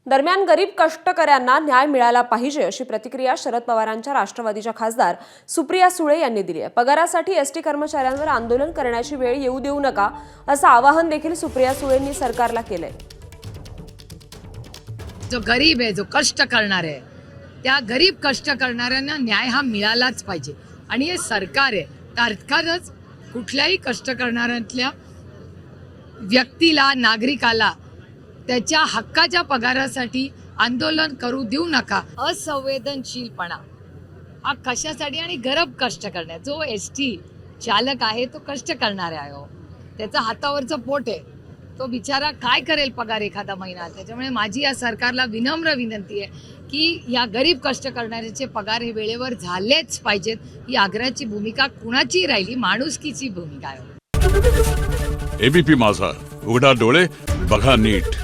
दरम्यान गरीब कष्टकऱ्यांना न्याय मिळाला पाहिजे अशी प्रतिक्रिया शरद पवारांच्या राष्ट्रवादीच्या खासदार सुप्रिया सुळे यांनी दिली आहे। पगारासाठी एसटी कर्मचाऱ्यांवर आंदोलन करण्याची वेळ येऊ देऊ नका असं आवाहन देखील सुप्रिया सुळेंनी सरकारला केलंय। जो गरीब आहे, जो कष्ट करणार आहे, त्या गरीब कष्ट करणाऱ्यांना न्याय हा मिळालाच पाहिजे आणि हे सरकार आहे तात्काळच कुठल्याही कष्ट करणाऱ्यातल्या व्यक्तीला, नागरिकाला त्याच्या हक्काच्या पगारासाठी आंदोलन करू देऊ नका। असंवेदनशीलपणा हा कशासाठी आणि गरीब कष्ट करणार, जो एसटी चालक आहे तो कष्ट करणार आहे हो, त्याचा हातावरचं पोट आहे, तो बिचारा काय करेल पगार एखादा महिना। त्याच्यामुळे माझी या सरकारला विनम्र विनंती आहे की या गरीब कष्ट करणाऱ्याचे पगार हे वेळेवर झालेच पाहिजेत। ही आग्रहाची भूमिका कुणाची राहिली, माणुसकीची भूमिका आहे। एबीपी माझा, उघडा डोळे बघा नीट।